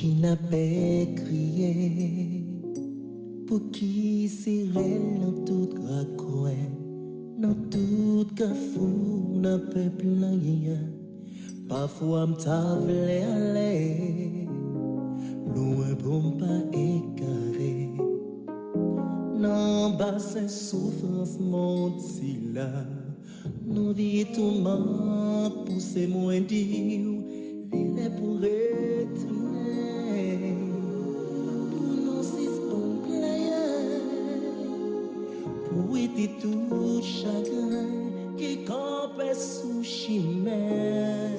qui n'a pas crié, pour qui sirène dans tout coin, dans tout cafou, dans peuple rien. Parfois m'ta vle aller, loin pour m'pas écaré. Non, bassin souffrance monte si là, nous vie tout m'a poussé moins dire, il est pour retourner, pour nous suspendre pour éviter tout chagrin qui campe sous chimère.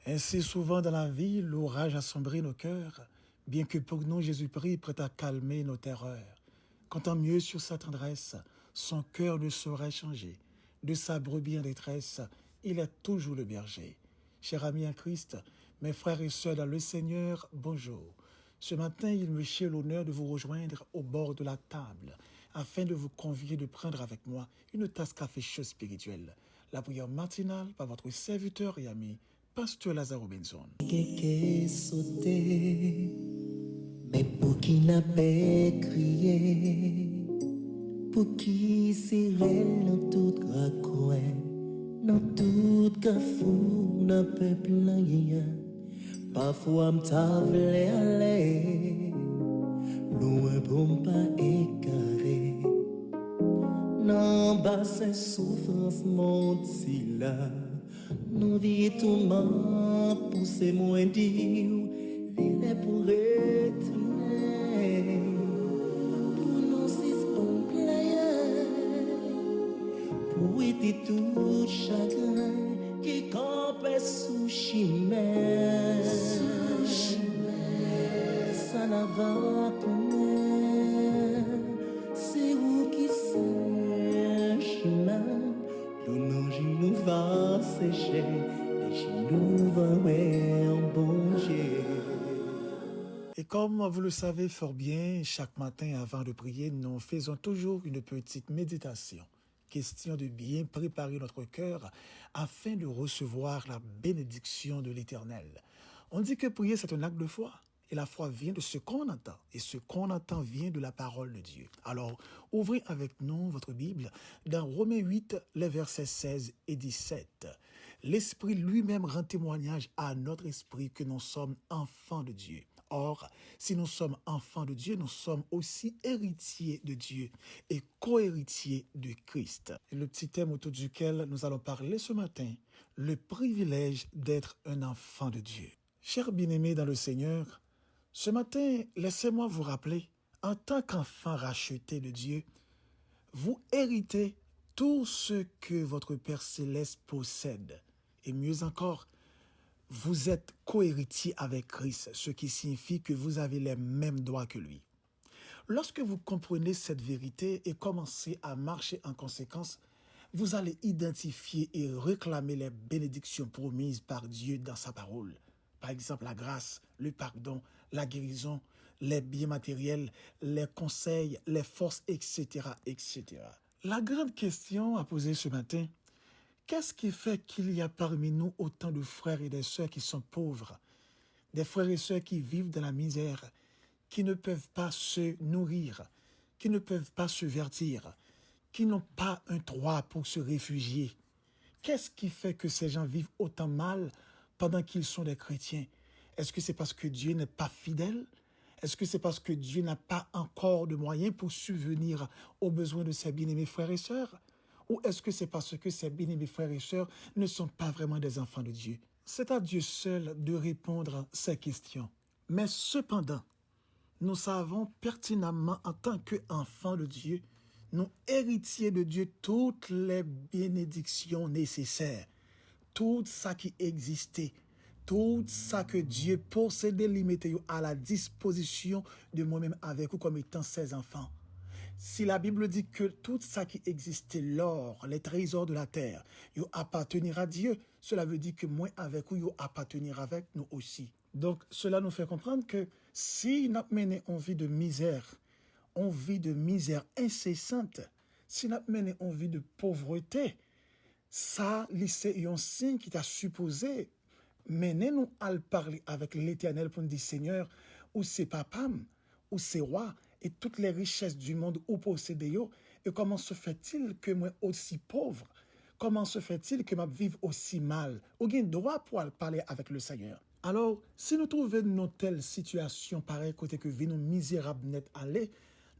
Ainsi souvent dans la vie, l'orage assombrit nos cœurs, bien que pour nous Jésus-Christ prêt à calmer nos terreurs. Comptant mieux sur sa tendresse, son cœur ne saurait changer. De sa brebis en détresse, il est toujours le berger. Chers amis en Christ, mes frères et sœurs dans le Seigneur, bonjour. Ce matin, il me chie l'honneur de vous rejoindre au bord de la table, afin de vous convier de prendre avec moi une tasse café chaud spirituelle. La prière matinale par votre serviteur et ami, Pasteur Lazare Robinson. Kéké sauté, mais pour qui n'a pas crié, pour qui sirène dans tout coin, dans tout cafou, dans peuple rien. Parfois m'ta vle aller, loin pour m'pas écaré. Non, bassin souffrance monte si là, nous vie tout m'a poussé moins dire, il est pour retourner, pour nous suspendre pour éviter tout chagrin qui campe sous chimère. Ça n'a pas connaître, c'est où qui c'est chemin. L'eau nos genoux va sécher, les genoux vont en bouger. Et comme vous le savez fort bien, chaque matin avant de prier, nous faisons toujours une petite méditation. Question de bien préparer notre cœur afin de recevoir la bénédiction de l'Éternel. On dit que prier, c'est un acte de foi. Et la foi vient de ce qu'on entend. Et ce qu'on entend vient de la parole de Dieu. Alors, ouvrez avec nous votre Bible dans Romains 8, les versets 16 et 17. L'Esprit lui-même rend témoignage à notre esprit que nous sommes enfants de Dieu. Or, si nous sommes enfants de Dieu, nous sommes aussi héritiers de Dieu et co-héritiers de Christ. Et le petit thème autour duquel nous allons parler ce matin, le privilège d'être un enfant de Dieu. Chers bien-aimés dans le Seigneur, ce matin, laissez-moi vous rappeler, en tant qu'enfant racheté de Dieu, vous héritez tout ce que votre Père Céleste possède. Et mieux encore, vous êtes co-héritier avec Christ, ce qui signifie que vous avez les mêmes droits que lui. Lorsque vous comprenez cette vérité et commencez à marcher en conséquence, vous allez identifier et réclamer les bénédictions promises par Dieu dans sa parole. Par exemple, la grâce, le pardon, la guérison, les biens matériels, les conseils, les forces, etc., etc. La grande question à poser ce matin, qu'est-ce qui fait qu'il y a parmi nous autant de frères et de sœurs qui sont pauvres, des frères et sœurs qui vivent dans la misère, qui ne peuvent pas se nourrir, qui ne peuvent pas se vertir, qui n'ont pas un toit pour se réfugier? Qu'est-ce qui fait que ces gens vivent autant mal pendant qu'ils sont des chrétiens? Est-ce que c'est parce que Dieu n'est pas fidèle? Est-ce que c'est parce que Dieu n'a pas encore de moyens pour subvenir aux besoins de ses bien-aimés frères et sœurs? Ou est-ce que c'est parce que ces bien-aimés frères et sœurs ne sont pas vraiment des enfants de Dieu? C'est à Dieu seul de répondre à ces questions. Mais cependant, nous savons pertinemment en tant qu'enfants de Dieu, nous héritiers de Dieu, toutes les bénédictions nécessaires, tout ça qui existait, tout ça que Dieu possédait, limité à la disposition de moi-même avec vous comme étant ses enfants. Si la Bible dit que tout ça qui existait, l'or, les trésors de la terre, ils appartenir à Dieu, cela veut dire que moi avec vous, ils appartenir avec nous aussi. Donc, cela nous fait comprendre que si nous menons une vie de misère, une vie de misère incessante, si nous menons une vie de pauvreté, ça, c'est un signe qui t'a supposé menez-nous à le parler avec l'Éternel pour nous dire, Seigneur, où c'est papa, où c'est roi, et toutes les richesses du monde où possédez yo, et comment se fait-il que moi aussi pauvre? Comment se fait-il que je vive aussi mal? Ou bien droit pour aller parler avec le Seigneur. Alors, si nous trouvons une telle situation pareille, côté que vie nous misérable net aller,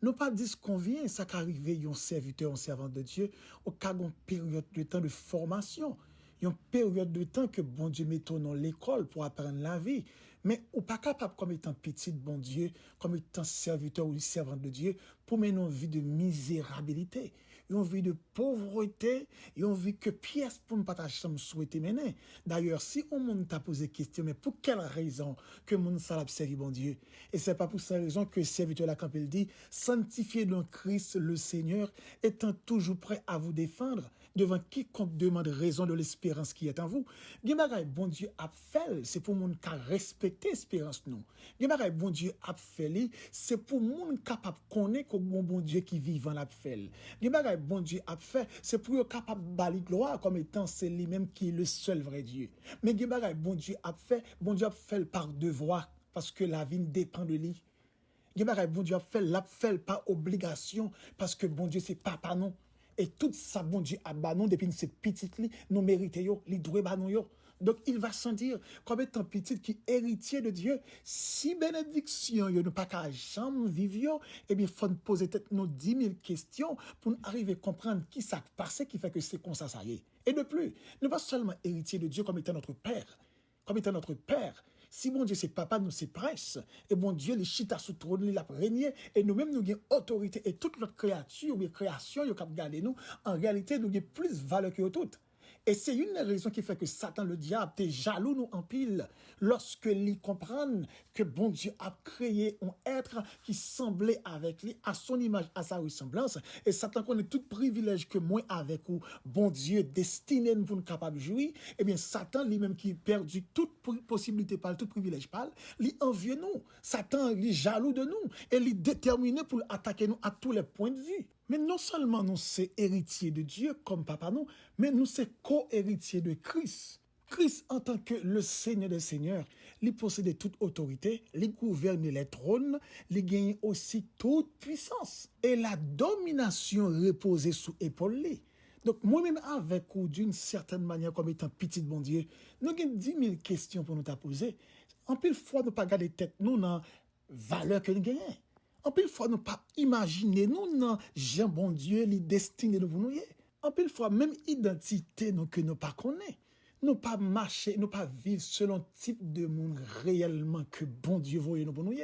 nous pas dire ce qu'on vient, ça qu'arriver un serviteur, un servant de Dieu, au cas d'une période de temps de formation. Une période de temps que bon Dieu met dans l'école pour apprendre la vie. Mais ou pas capable comme étant petit bon Dieu, comme étant serviteur ou servant de Dieu, pour mener une vie de misérabilité, une vie de pauvreté, une vie que pièce pour ne pas ta chambre souhaiter mener. D'ailleurs, si on monde t'a posé question, mais pour quelle raison que mon salab servi bon Dieu? Et c'est pas pour cette raison que le serviteur la Campbell dit, sanctifiez donc Christ le Seigneur, étant toujours prêt à vous défendre devant quiconque demande raison de l'espérance qui est en vous. Gimbaray, bon Dieu a fait, c'est pour moun ka respecter l'espérance nous. Gimbaray, bon Dieu a fait, c'est pour moun capable connaître que bon Dieu qui vivant l'a fait. Gimbaray, bon Dieu a fait, c'est pour yo capable bali gloire comme étant c'est lui-même qui est le seul vrai Dieu. Mais Gimbaray, bon Dieu a fait par devoir parce que la vie dépend de lui. Gimbaray, bon Dieu a fait par obligation parce que bon Dieu c'est papa non. Et tout ça, bon Dieu, a banon depuis cette petite li, nous méritons yo, li doué banon yo. Donc, il va sentir comme étant petit qui héritier de Dieu. Si bénédiction yo, nous pas qu'à jamais vivre yo, eh bien, faut nous poser peut-être nos 10 000 questions pour nous arriver à comprendre qui ça passe, qui fait que c'est comme ça y est. Et de plus, nous pas seulement héritier de Dieu comme étant notre Père, comme étant notre Père. Si bon Dieu c'est papa, nous c'est prince. Et bon Dieu, les chita sous trône, il a régné. Et nous-mêmes, nous avons autorité. Et toute notre créature, ou création, nous avons gardé nous. En réalité, nous avons plus valeur que toutes. Et c'est une des raisons qui fait que Satan, le diable, est jaloux nous en pile. Lorsque lui comprennent que bon Dieu a créé un être qui semblait avec lui, à son image, à sa ressemblance. Et Satan connaît tout privilège que moi avec ou bon Dieu destiné pour nous capables de jouir. Eh bien, Satan lui-même qui a perdu toute possibilité par tout privilège par, lui envie nous. Satan, lui jaloux de nous. Et lui déterminé pour attaquer nous à tous les points de vue. Mais non seulement nous sommes héritiers de Dieu comme papa nous, mais nous sommes co-héritiers de Christ. Christ, en tant que le Seigneur des Seigneurs, il possède toute autorité, il gouverne les trônes, il gagne aussi toute puissance. Et la domination reposée sous épaule. Donc, moi-même, avec ou d'une certaine manière, comme étant petit bon Dieu, nous avons 10 000 questions pour nous poser. En pile fois, nous pas garder tête, nous, dans la valeur que nous gagnons. En pile fois, nous pas imaginer, nous, non, Jean bon Dieu, les destinées de nous. En pile fois, même identité, nous, que nous pas connaît. Nous pas marcher, nous pas vivre selon type de monde réellement que bon Dieu voyait nous pour nous.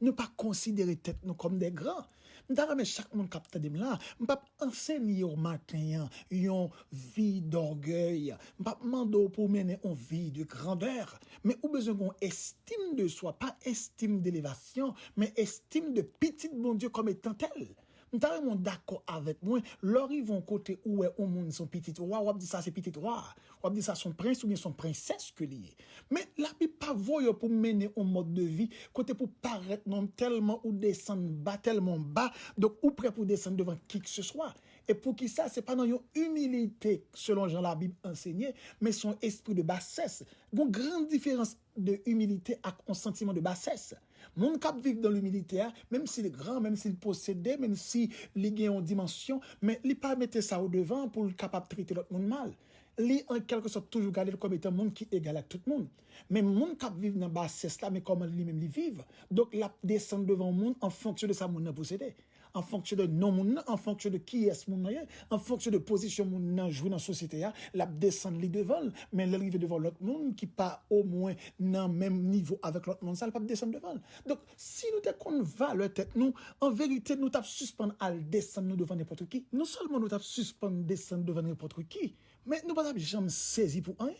Nous pas considérer tête nous comme des grands. Nous mais chaque monde capte de là. Nous pas enseigner au matin une vie d'orgueil. Nous pas demander pour mener une vie de grandeur. Mais ou besoin qu'on estime de soi, pas estime d'élévation, mais estime de petit bon Dieu comme étant tel. Nous sommes d'accord avec moi. Lors ils vont côté où est au monde son petit roi, ou dit ça c'est petit roi, ou dit ça son prince ou bien son princesse que lié. Mais la Bible pas voye pour mener un mode de vie côté pour paraître non tellement ou descendre bas tellement bas, donc ou prêt pour descendre devant qui que ce soit. Et pour qui ça c'est pas dans une humilité selon Jean la Bible enseignée, mais son esprit de bassesse. Une grande différence de humilité avec un sentiment de bassesse. Mon cap vivre dans l'humilité, même s'il est grand, même s'il possède, même s'il a en dimension, mais il pas mettre ça au devant pour le capable de traiter l'autre monde mal. Li en quelque sorte toujours garder comme étant un monde qui est égal à tout le monde. Mais mon cap vivre dans bassesse là, mais comment lui-même lui vivre. Donc la descendre devant le monde en fonction de sa monde possédé, en fonction de non monde, en fonction de qui est ce monde, en fonction de position monde jouer dans la société, la descendre li devant, mais l'arriver devant l'autre monde qui pas au moins dans même niveau avec l'autre monde, ça pas descendre devant. Donc si nous te qu'on valeur tête nous, en vérité nous t'a suspendre à descendre nous devant n'importe qui. Non seulement nous t'a suspendre descendre devant n'importe qui, mais nous pas jamais saisi pour rien.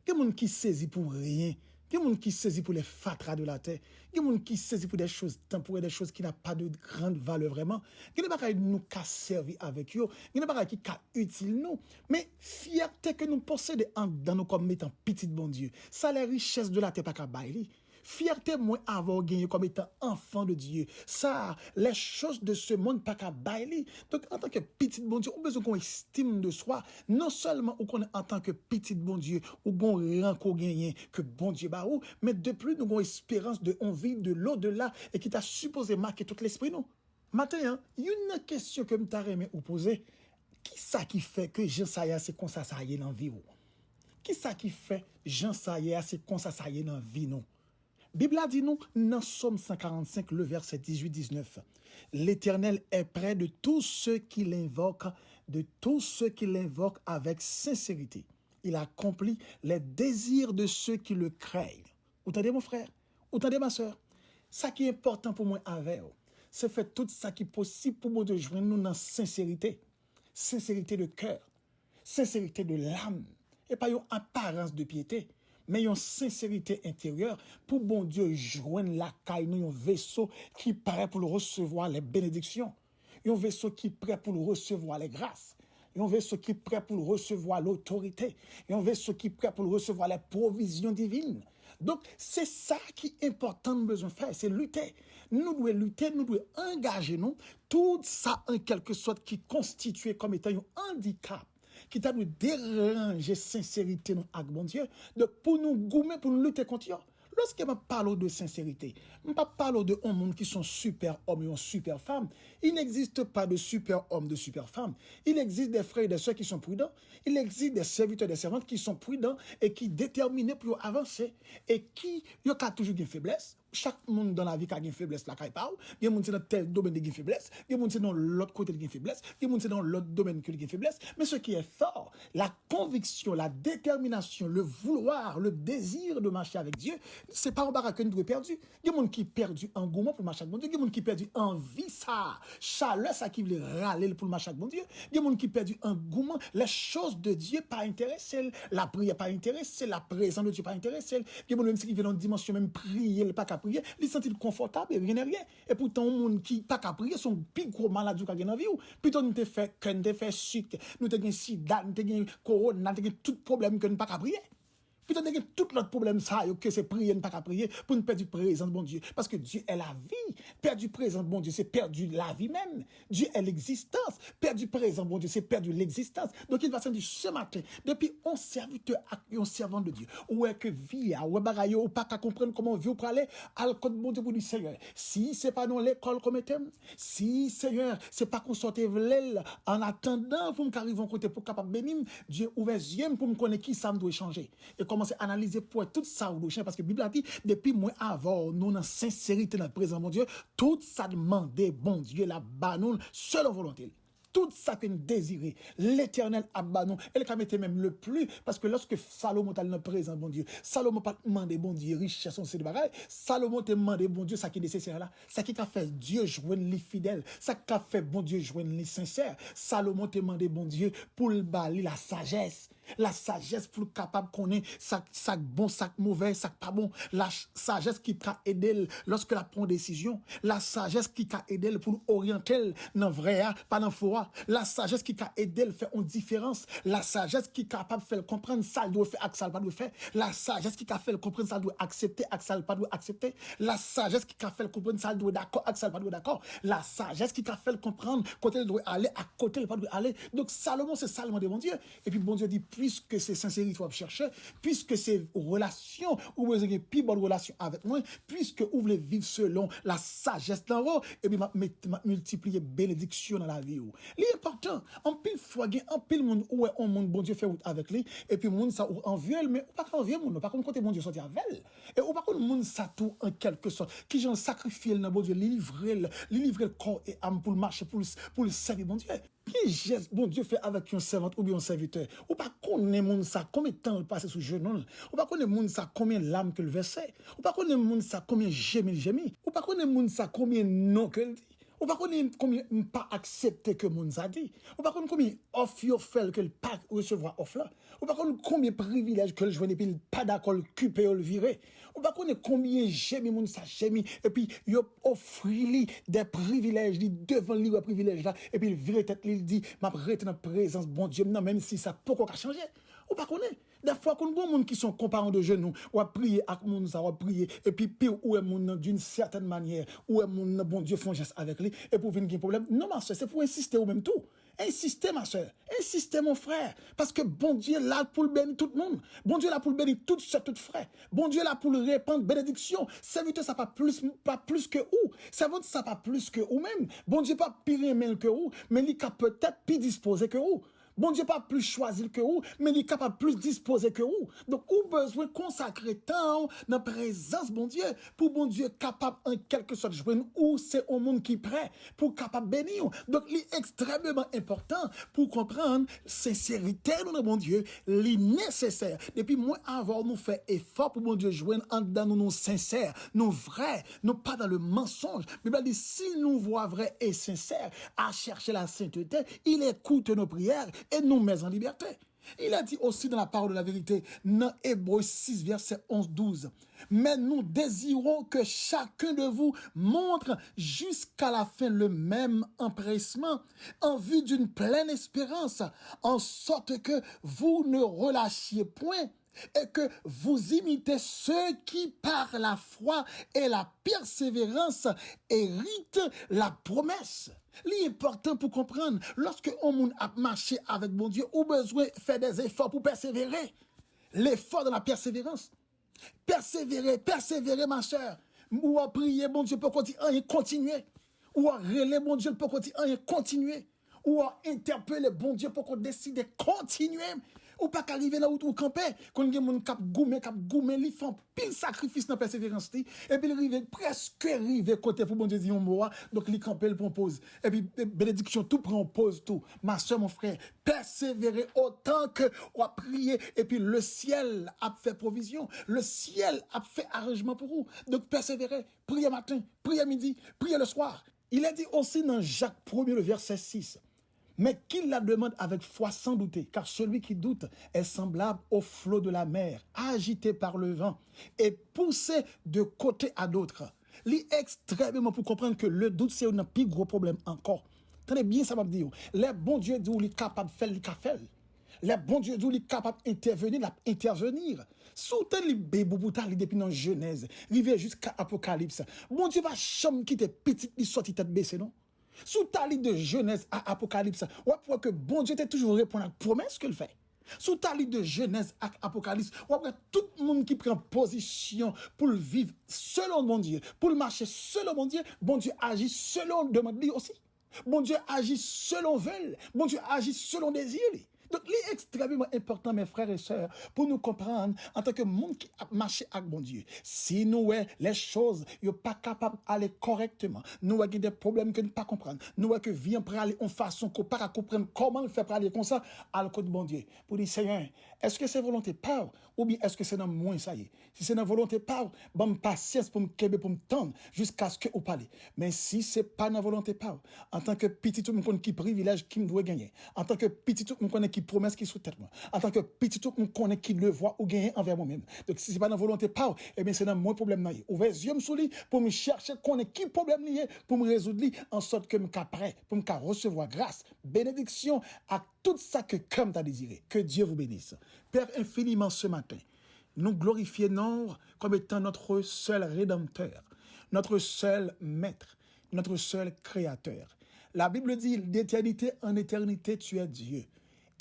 Il y a des gens qui saisi pour rien. Il y a des gens qui saisi pour les fatras de la terre. Il y a des gens qui saisi pour des choses temporaires, des choses qui n'ont pas de grande valeur vraiment. Il y a des gens qui nous ont servi avec eux. Il y a des gens qui sont utiles nous. Mais fierté que nous possédons dans nous comme étant petit bon Dieu. Ça, les richesses de la terre, pas qu'à bailler. Fierté moi avoir gagné comme étant enfant de Dieu. Ça, les choses de ce monde pas qu'à bailler. Donc en tant que petit bon Dieu, on a besoin qu'on estime de soi, non seulement ou qu'on est en tant que petit bon Dieu, ou qu'on rend qu'on gagne que bon Dieu bah ou, mais de plus nous avons espérance de on vit de l'au-delà et qui t'a supposé marquer tout l'esprit nous. Maintenant, hein, il y a une question que m'ta remet ou poser. Qui ça qui fait que Jean Saya c'est comme ça y est dans la vie ou? Qui ça qui fait Jean Saya c'est comme ça y est dans la vie nous? Bible a dit nous dans Somme 145 le verset 18-19. L'Éternel est près de tous ceux qui l'invoquent, avec sincérité. Il accomplit les désirs de ceux qui le craignent. Vous entendez mon frère? Vous entendez ma soeur? Ça qui est important pour moi avec vous, c'est faire tout ça qui est possible pour moi de joindre nous dans sincérité. Sincérité de cœur, sincérité de l'âme, et pas une apparence de piété, mais une sincérité intérieure pour bon Dieu joindre la caille, nous un vaisseau qui est prêt pour le recevoir les bénédictions, un vaisseau qui est prêt pour le recevoir les grâces, un vaisseau qui est prêt pour le recevoir l'autorité, un vaisseau qui est prêt pour le recevoir les provisions divines. Donc, c'est ça qui est important de besoin faire, c'est lutter. Nous devons lutter, nous devons engager nous, tout ça en quelque sorte qui constitue comme étant un handicap, qui t'a nous déranger sincérité nous avec bon Dieu, de pour nous gommer, pour nous lutter contre eux. Lorsque je parle de sincérité, je ne parle pas de hommes qui sont super hommes et super femmes. Il n'existe pas de super hommes, de super femmes. Il existe des frères et des sœurs qui sont prudents. Il existe des serviteurs et des servantes qui sont prudents et qui sont déterminés pour avancer. Et qui, il y a toujours une faiblesse. Chaque monde dans la vie qui a une faiblesse, là, qui parle. Il y a des gens dans tel domaine qui a une faiblesse. Il y a des gens dans l'autre côté qui a une faiblesse. Il y a des gens dans l'autre domaine qui a une faiblesse. Mais ce qui est fort, la conviction, la détermination, le vouloir, le désir de marcher avec Dieu, c'est pas un barrage que nous devons perdre. Il y a des gens qui perdent engouement pour marcher avec bon Dieu. Il y a des gens qui perdent envie, ça, chaleur, ça qui veut râler pour marcher avec bon Dieu. Il y a des gens qui perdent engouement, les choses de Dieu pas intéressées, la prière pas intéressée, la présence de Dieu pas intéressée. Il y a des gens qui viennent dans une dimension même prier, pas qu'à prier, ils se sentent confortables et rien n'est rien. Et pourtant, les gens qui pas qu'à prier sont plus gros malades qui ont dans la vie. Plutôt, nous te fait que nous te fait sucre, nous te fait sida, nous te fait corona, nous te fait tout problème que nous pas qu'à prier. Puis on a tout l'autre problème ça que c'est prier ne pas qu'à prier pour ne perdre du présent de bon Dieu parce que Dieu est la vie. Perdre du présent de bon Dieu, c'est perdre la vie même. Dieu est l'existence. Perdre du présent de bon Dieu, c'est perdre l'existence. Donc il va se dire ce matin, depuis on serviteur et on servant de Dieu, ou est que vie ou bagaille ou pas qu'à comprendre comment vivre pour aller à le code bon Dieu pour dire Seigneur. Si c'est pas dans l'école comme thème, si Seigneur, c'est pas qu'on sorte v'lel en attendant pour m'arriver en côté pour capable bénir, Dieu ouvert les yeux pour me connaître qui ça me doit changer. Et commencer à analyser pour tout ça ou parce que la Bible a dit depuis moi avant nous dans sincérité dans le présent mon Dieu tout ça demandait bon Dieu la banon selon volonté. Tout ça que nous désirons, l'Éternel a banon. Et le mettait même le plus, parce que lorsque Salomon t'a le présent, bon Dieu, Salomon pas demandé, bon Dieu, richesse, on sait de bagaille. Salomon t'a demandé, bon Dieu, ça qui est nécessaire là. Ça qui a fait Dieu joindre les fidèles. Ça qui a fait, bon Dieu, joindre les sincères. Salomon t'a demandé, bon Dieu, pour le bali la sagesse. La sagesse pour capable connaître ça bon, ça mauvais, ça pas bon. La sagesse qui peut aider lorsque la prend décision. La sagesse qui peut aider pour orienter dans vrai, pas dans faux. La sagesse qui peut aider faire une différence. La sagesse qui est capable de faire comprendre ça doit faire, ça pas doit faire. La sagesse qui peut faire comprendre ça doit accepter, ça pas doit accepter. La sagesse qui peut faire comprendre ça doit d'accord, ça pas doit d'accord. La sagesse qui peut faire comprendre côté doit aller, à côté pas doit aller. Donc Salomon c'est Salomon de bon Dieu. Et puis bon Dieu dit puisque c'est sincérité qu'on chercher, puisque c'est relation ou vous avez une plus bonne relation avec moi, puisque vous voulez vivre selon la sagesse d'en haut, et puis multiplier bénédiction dans la vie. L'important, en pile fois, en pile monde où est un monde bon Dieu fait avec lui, et puis monde ça ou envie elle, mais ou pas envie monde, par contre côté bon Dieu sorti avec elle, et ou par contre monde ça tout en quelque sorte, qui j'en sacrifier dans bon Dieu, livrer le corps et âme pour marcher pour le servir bon Dieu. Qui geste bon Dieu fait avec un servante ou bien un serviteur? Ou pas connaît monde ça combien de temps il passe sous genou? Ou pas connaît monde ça combien l'âme que le versait? Ou pas connaît monde ça combien gémi? Ou pas connaît monde ça combien non que le dit? Ou pas connaît combien pas accepté que monde ça dit? Ou pas connaît combien offre yo fait que le pas recevoir offre là? Ou pas connaît combien privilèges que le joindre et puis pas d'accord le couper ou le virer? Ou pas connaît combien gémi monde ça gémi et puis yo offre lui des privilèges lui devant lui privilèges là et puis il vire tête il dit m'a rete dans présence bon Dieu non même si ça pourquoi changer Ou pas connaît. Des fois, quand on voit des gens qui sont comparants de genoux, ou à prier avec moun ça, ou à prier, et puis pire, ou est moun d'une certaine manière, ou est moun bon Dieu font geste avec lui, et pour venir un problème. Non, ma soeur, c'est pour insister ou même tout. Insistez, ma soeur. Insistez, mon frère. Parce que bon Dieu est là pour le bénir tout le monde. Bon Dieu est là pour le bénir tout soeur, tout frère. Bon Dieu est là pour le répandre bénédiction. Serviteur, ça pas plus que ou. Serviteur, ça pas plus que ou même. Bon Dieu pas pire aimé que ou, mais il est peut-être plus disposé que ou. Bon Dieu pas plus choisi que vous, mais il est capable plus disposer que vous. Donc, vous besoin consacrer temps dans la présence bon Dieu, pour bon Dieu capable en quelque sorte de joindre ou c'est au monde qui est prêt pour capable bénir. Donc, il est extrêmement important pour comprendre sincérité de bon Dieu, il nécessaire. Depuis moi, avant nous faire effort pour bon Dieu joindre en dedans nous sincères, nous vrais, nous pas dans le mensonge. Mais bien, si nous voit vrai et sincère à chercher la sainteté, il écoute nos prières et nous met en liberté. Il a dit aussi dans la parole de la vérité, dans Hébreux 6, verset 11-12, mais nous désirons que chacun de vous montre jusqu'à la fin le même empressement en vue d'une pleine espérance, en sorte que vous ne relâchiez point et que vous imitez ceux qui, par la foi et la persévérance, héritent la promesse. L'important pour comprendre, lorsque on a marché avec bon Dieu, on a besoin de faire des efforts pour persévérer. L'effort de la persévérance. Persévérer, ma soeur. Ou à prier, bon Dieu, pour continuer. Ou à relayer, bon Dieu, pour continuer. Ou à interpeller, bon Dieu, pour qu'on décide de continuer. Ou pas qu'arriver là où tu campes, quand il y a mon cap goumé, ils font pile sacrifice dans la persévérance, et puis ils presque arrivé côté pour bon Dieu dire moi, donc ils campent, ils pause, et puis bénédiction, tout prend pause, tout. Ma soeur, mon frère, persévérer autant que on a prié, et puis le ciel a fait provision, le ciel a fait arrangement pour vous. Donc persévérer, priez matin, priez midi, priez le soir. Il a dit aussi dans Jacques 1er, le verset 6, mais qu'il la demande avec foi sans douter, car celui qui doute est semblable au flot de la mer, agité par le vent et poussé de côté à d'autre. Li extrêmement pour comprendre que le doute, c'est un plus gros problème encore. Tenez bien ça, m'a dit. Les bons dieux disent qu'il est capable de faire le café. Les bons dieux disent qu'il est capable d'intervenir. Soutenez les bébés depuis dans Genèse, arrivé jusqu'à Apocalypse. Bon Dieu va jamais quitter petite, il sortit tête baissée, non? Sous ta lit de Genèse à Apocalypse, on voit que bon Dieu t'a toujours répondu à la promesse qu'il fait. Sous ta lit de Genèse à Apocalypse, on voit tout le monde qui prend position pour le vivre selon mon Dieu, pour le marcher selon bon Dieu agit selon demande lui aussi. Bon Dieu agit selon veulent, bon Dieu agit selon désir. Donc, c'est extrêmement important, mes frères et sœurs, pour nous comprendre en tant que monde qui a marché avec bon Dieu. Si nous, les choses, ne sont pas capables d'aller correctement, nous avons des problèmes que nous ne pas comprendre, nous avons que vient pour aller en façon qu'on ne pas comprendre comment le faire pour aller comme ça, à le côté de bon Dieu. Pour dire, Seigneur, est-ce que c'est volonté par ou bien est-ce que c'est dans moi, ça y est? Si c'est dans volonté par, bonne patience pour me québer, pour me tendre, jusqu'à ce que vous parlez. Mais si c'est pas dans volonté par, en tant que petit tout le monde qui privilège qui me doit gagner, en tant que petit tout le monde qui promesse qui sous tête moi, en tant que petit tout le monde qui le voit ou gagner envers moi-même. Donc si c'est pas dans volonté par, eh bien c'est dans mon problème là. Ouvrez les yeux sous lui pour me chercher connaître qui problème lié pour me résoudre en sorte que me prêt pour me recevoir grâce, bénédiction à tout ça que comme tu as désiré. Que Dieu vous bénisse. Père infiniment ce matin, nous glorifions comme étant notre seul rédempteur, notre seul maître, notre seul créateur. La Bible dit d'éternité en éternité tu es Dieu.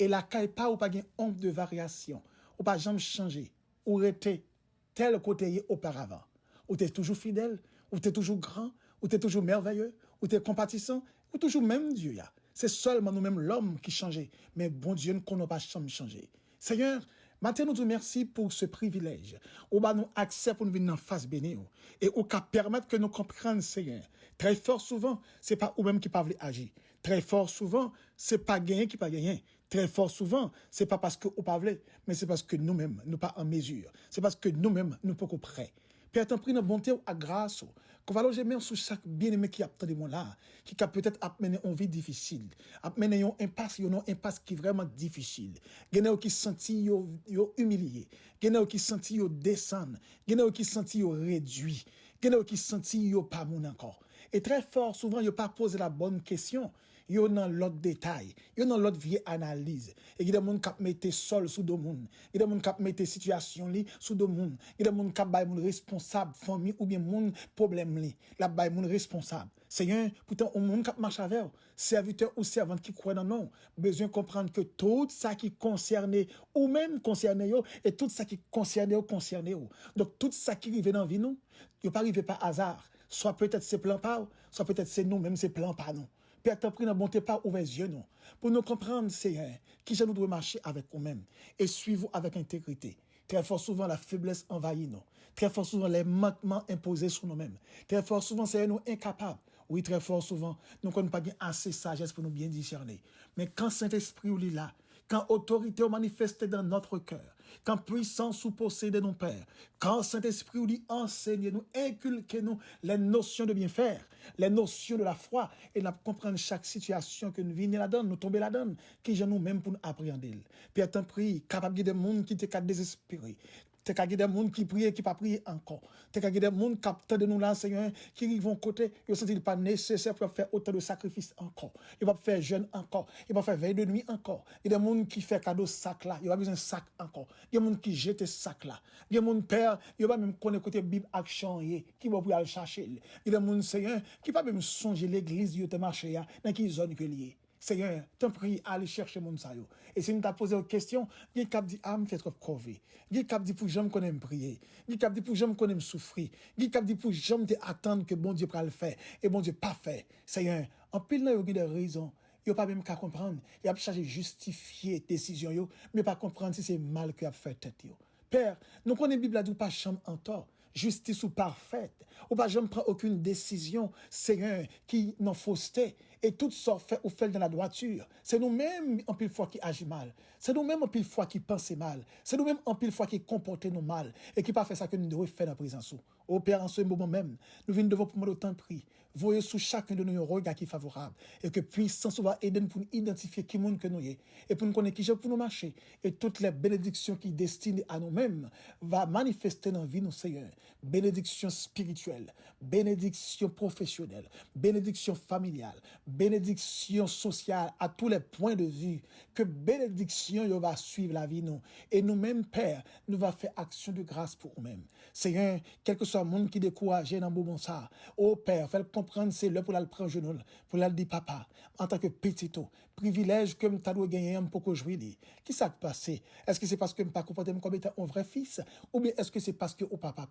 Et la caille pas ou pas gain honte de variation, ou pas jamais changer, ou rester tel côté auparavant. Ou tu es toujours fidèle, ou tu es toujours grand, ou tu es toujours merveilleux, ou tu es compatissant, ou toujours même Dieu. C'est seulement nous-mêmes l'homme qui changeait, mais bon Dieu ne connaît pas jamais changer. Seigneur, maintenant nous te remercions pour ce privilège. Ou bah nous accès pour nous venir en face béni et au cas permettre que nous comprenions Seigneur. Très fort souvent, c'est pas ou même qui pas agir. Très fort souvent, c'est pas gagner qui pas gagner. Très fort souvent, c'est pas parce que ou pas voulez, mais c'est parce que nous-mêmes nous pas en mesure. C'est parce que nous-mêmes nous pas prêts. Père, t'en prie notre bonté ou à grâce, qu'on va loger même sur chaque bien-aimé qui a de mon là, qui a peut-être amené une vie difficile, amené une impasse qui est vraiment difficile. Genèo qui senti yo humilié, genèo qui senti yo descendre, genèo qui senti yo réduit, genèo qui senti yo pas mon encore. Et très fort, souvent, yo pas posé la bonne question. yo dans l'autre détail, yo dans l'autre vieille analyse. Et il y a des gens qui mettent sol sous deux monde, il y a des gens qui mettent situation li sous deux monde, il y a des gens qui bay moun responsable famille ou bien moun problème li, la bay moun responsable. C'est un pourtant on monde qui marche avec serviteur ou servante qui croit dans non, besoin comprendre que tout ça qui concerne ou même concerne yo et tout ça qui concerne yo. Donc tout ça qui arrive dans vie nous, yo pas arrivé par hasard. Soit peut-être c'est plan pas, soit peut-être c'est nous même c'est plan pas non. Père t'en prie, n'a bonté pas ouvert les yeux, non. Pour nous comprendre, Seigneur, qui je nous dois marcher avec nous-mêmes et suivre avec intégrité. Très fort souvent, la faiblesse envahit nous. Très fort souvent, les manquements imposés sur nous-mêmes. Très fort souvent, c'est nous incapables. Oui, très fort souvent, nous ne connaissons pas assez de sagesse pour nous bien discerner. Mais quand Saint-Esprit est là, quand autorité est manifestée dans notre cœur, quand puissance ou possède nos pères, quand Saint-Esprit dit enseigne nous, inculque nous les notions de bien faire, les notions de la foi, et nous comprendre chaque situation que nous venons là-dedans, nous tomber là-dedans, qui j'ai nous-mêmes pour nous appréhender. Puis, t'en prie, capable de monde qui te désespéré. T'es qu'à des gens qui prient, qui pas prier encore. T'es qu'à des gens qui captent de nous là, Seigneur, qui vont côté, ils sentent pas nécessaire pour faire autant de sacrifices encore. Ils vont faire jeûne encore. Ils vont faire veille de nuit encore. Il y a des gens qui font cadeau sac là. Il y a besoin de sac encore. Il y a des gens qui jettent sac là. Il y a des gens père, il y a même connaître côté Bible action qui va pouvoir aller chercher. Il y a des gens Seigneur qui pas même songer l'église, ils te marcher dans qui zone que lié. Seigneur, t'en prie, allez chercher mon sayo. Et si nous t'a posé une question, il y a cap dit, ah, me fait trop crever. Il y a cap dit pour j'aime qu'on aime prier. Il y a cap dit pour j'aime qu'on aime souffrir. Il y a cap dit pour j'aime te attendre que bon Dieu pourra le faire. Et bon Dieu pas fait. Seigneur, en pile là, il y a des raisons. Il n'y a pas même qu'à comprendre. Il y a cherché justifier décision yo, mais pas comprendre si c'est mal qu'il a fait tête yo. Père, nous connaissons la Bible, elle dit pas chambre en tort. Justice ou parfaite, ou pas jamais prendre aucune décision, Seigneur, qui n'en fausseté, et tout sort fait ou fait dans la droiture. C'est nous-mêmes en pile fois qui agit mal. C'est nous-mêmes en pile fois qui pensons mal. C'est nous-mêmes en pile fois qui comportons nous mal, et qui pas fait ça que nous devons faire dans la présence. Au Père, en ce moment même, nous venons devant pour nous autant prix. Voyez sous chacun de nous un regard qui est favorable, et que puissance va aider nous pour nous identifier qui monde que nous est, et pour nous connaître qui j'ai pour nous marcher, et toutes les bénédictions qui destinées à nous-mêmes va manifester dans la vie, nous, Seigneur. Bénédiction spirituelle, bénédiction professionnelle, bénédiction familiale, bénédiction sociale à tous les points de vue, que bénédiction va suivre la vie nous. Et nous-mêmes, Père, nous va faire action de grâce pour nous-mêmes. Seigneur, quel que soit le monde qui décourage dans le moment ça, oh Père, fais-le comprendre, c'est là pour le prendre genou, pour le dire papa, en tant que petit, privilège que tu as gagné pour que je lui qui s'est passé? Est-ce que c'est parce que je ne pas comporté comme étant un vrai fils? Ou bien est-ce que c'est parce que au papa,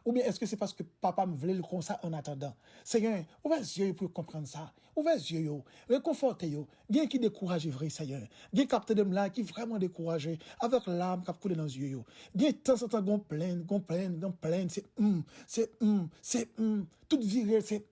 ou bien est-ce que c'est parce que papa me voulait le comme ça en attendant? Seigneur, ouvrez les yeux pour comprendre ça. Ouvrez les yeux, réconfortez-yo. Bien qui décourage vrai, Seigneur. Bien capté de là qui vraiment découragé, avec l'âme qui a coulé dans les yeux. Bien de temps en temps, gon plaine, c'est toute virée, c'est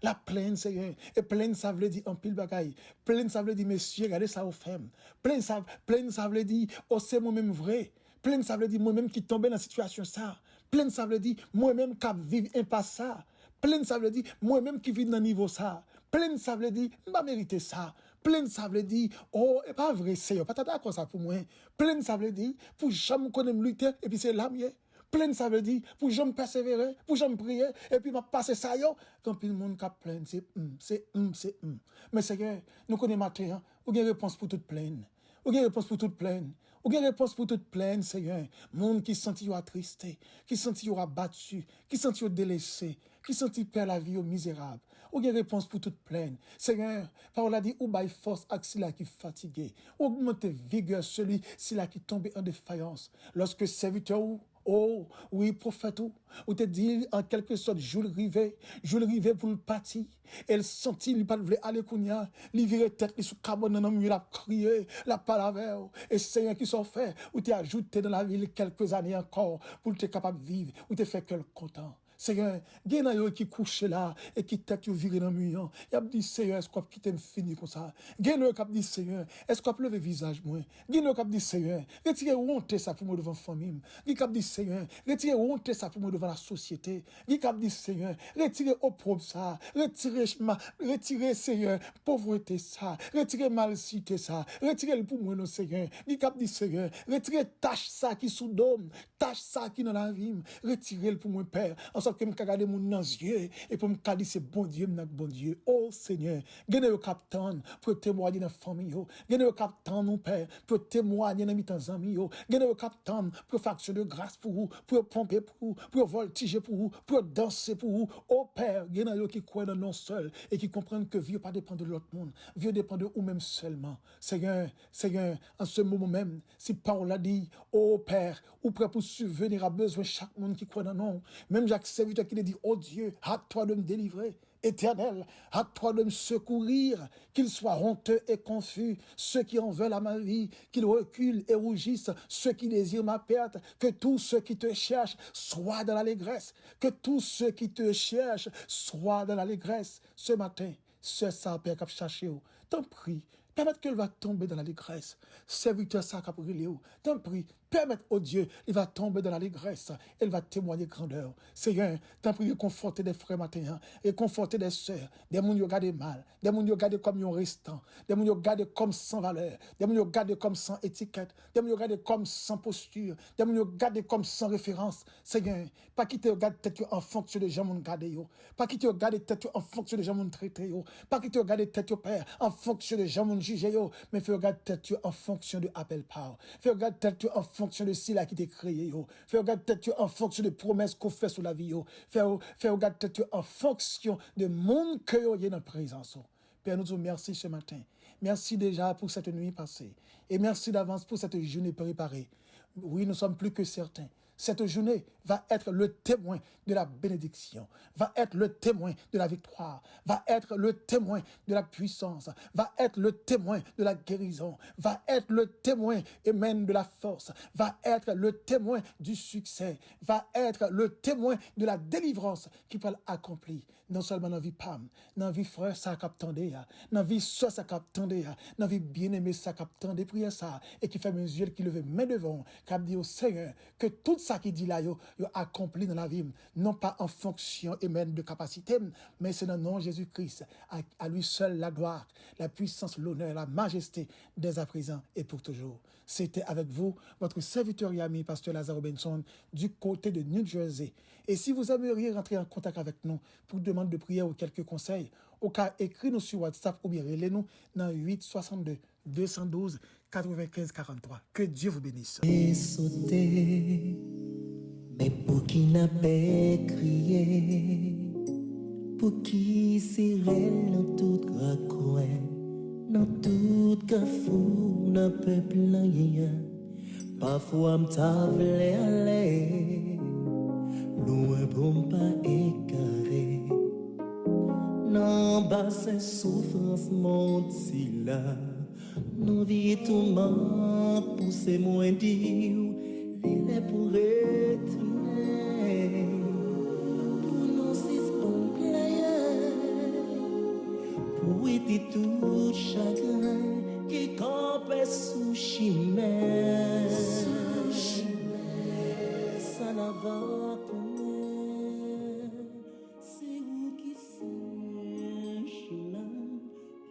la plaine, Seigneur. Et plaine, ça veut dire en pile bagaille. Plaine, ça veut dire, messieurs, regardez ça aux femmes. Plaine, ça veut dire, oh, c'est moi-même vrai. Plein ça veut dire moi-même qui tombé dans la situation ça. Plein ça veut dire moi-même qui vivre impasse ça. Plein ça veut dire moi-même qui vis dans niveau ça. Plein ça veut dire m'a mérité ça. Plein ça veut dire oh et pas vrai c'est pas d'accord ça pour moi. Plein ça veut dire pour jamais connaître lutter et puis c'est là mieux. Plein ça veut dire pour jamais persévérer, pour jamais prier et puis m'a passer ça yo quand puis le monde qui plein c'est. Mais Seigneur, nous connaissons matin, ou une réponse pour toute pleine. Ou une réponse pour toute pleine. Ou une réponse pour toute pleine, Seigneur. Monde qui sentit attristé, qui sentit abattu, qui sentit délaissé, qui sentit perdre la vie au misérable. Ou une réponse pour toute pleine. Seigneur, parole a dit, ou by force à celui qui est fatigué. Augmente vigueur celui qui tombe en défaillance. Lorsque serviteur oh, oui, prophète, ou te dit en quelque sorte, Jules Rivet pour le parti. Elle sentit, il pas voulait aller kounya, il virait tête, il sous cabane, il a crié, la parole, et Seigneur qui sont fait, ou t'es ajouté dans la ville quelques années encore, pour te capable de vivre, ou te fait quel content. Seigneur, il y a qui couche là et qui tête viré dans le mur. Il a dit Seigneur, est-ce qu'on peut quitter me fini comme ça? Il y a qui dit Seigneur, est-ce qu'on peut lever le visage moi? Il y a qui dit Seigneur, retirez honte ça pour moi devant la famille. Il y a qui dit Seigneur, retirez honte ça pour moi devant la société. Il y a qui dit Seigneur, retirez opprobre ça, retirez Seigneur, pauvreté ça, retirez malcité ça, retirez le pour moi non Seigneur. Il y a qui dit Seigneur, retirez tâche ça qui sous dôme, tâche ça qui dans la vie, retirez le pour moi Père. En façon que je regarde mon dans les yeux et pour me dire c'est bon Dieu, bon Dieu. Oh Seigneur, gagnez le capitaine pour témoigner dans la famille. Gagnez le capitaine, mon Père, pour témoigner dans mes amis. Gagnez le capitaine pour faire action de grâce pour vous, pour pomper pour vous, pour voltiger pour vous, pour danser pour vous. Oh Père, gagnez qui croient dans nous seuls et qui comprennent que Dieu pas dépend de l'autre monde. Dieu dépend de vous-même seulement. Seigneur, en ce moment même, si Paul a dit, oh Père, ou prêt pour subvenir à besoin chaque monde qui croit dans nous. Même Jacques serviteur qui dit, oh Dieu, hâte-toi de me délivrer. Éternel, hâte-toi de me secourir, qu'ils soient honteux et confus, ceux qui en veulent à ma vie, qu'ils reculent et rougissent, ceux qui désirent ma perte, que tous ceux qui te cherchent soient dans l'allégresse, que tous ceux qui te cherchent soient dans l'allégresse. Ce matin, c'est ça, Père, qui a cherché, t'en prie, permettre qu'elle va tomber dans l'allégresse. Serviteur, ça, qui a brûlé, t'en prie, permettre au Dieu, il va tomber dans l'allégresse, elle va témoigner grandeur. Seigneur, t'en prie, conforter des frères matin, et conforter des sœurs, des gens qui regardent mal, des gens qui regardent comme un restant, des gens qui regardent comme sans valeur, des gens qui regardent comme sans étiquette, des gens qui regardent comme sans posture, des gens qui regardent comme sans référence. Seigneur, pas qui te regarde tête en fonction de gens qui regardent, pas qui te regarde tête en fonction de gens qui traitent, pas qui te regarde tête Père en fonction de gens qui jugent, mais fais regarder tête en fonction de appel power, fais regarder tête en fonction de cela qui t'a créé, fais regarder tête en fonction de promesses qu'on fait sur la vie, fais regarder tête en fonction de monde que vous avez dans la présence. Père, nous te remercions ce matin. Merci déjà pour cette nuit passée. Et merci d'avance pour cette journée préparée. Oui, nous sommes plus que certains. Cette journée va être le témoin de la bénédiction, va être le témoin de la victoire, va être le témoin de la puissance, va être le témoin de la guérison, va être le témoin, amen, de la force, va être le témoin du succès, va être le témoin de la délivrance qui peut l'accomplir, non seulement dans la vie Pam, dans la vie frère, ça captendé, dans la vie soeur, ça captendé, dans la vie bien-aimé, ça captendé, prière ça, et qui fait mes yeux, qui lève main devant, qui a dit au Seigneur, que tout ça qui dit là, yo accompli dans la vie, non pas en fonction et même de capacité, mais c'est dans le nom de Jésus-Christ, à lui seul la gloire, la puissance, l'honneur, la majesté, dès à présent et pour toujours. C'était avec vous, votre serviteur et ami, Pasteur Lazare Benson, du côté de New Jersey. Et si vous aimeriez rentrer en contact avec nous pour demande de prière ou quelques conseils, au cas écris-nous sur WhatsApp ou bien relez-nous dans 862 212 95 43. Que Dieu vous bénisse. Et sauter, mais pour qui n'a pas crié, pour qui sirène dans tout coin, dans tout cafou, dans peuple rien, parfois m'ta vle aller, loin pour m'pas écarrer, non bas c'est souffrance mon si là. Nous vit tout mal, poussez moins dire, il est pour retourner. Pour nous, c'est bon plaisir, pour aider tout chagrin qui campe sous chimère. Ça n'a pas connaître, c'est vous qui c'est chemin.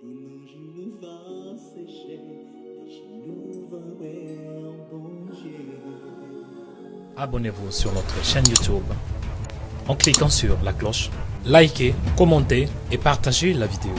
Nous nous va sécher, nous va bon Dieu. Abonnez-vous sur notre chaîne YouTube en cliquant sur la cloche, likez, commentez et partagez la vidéo.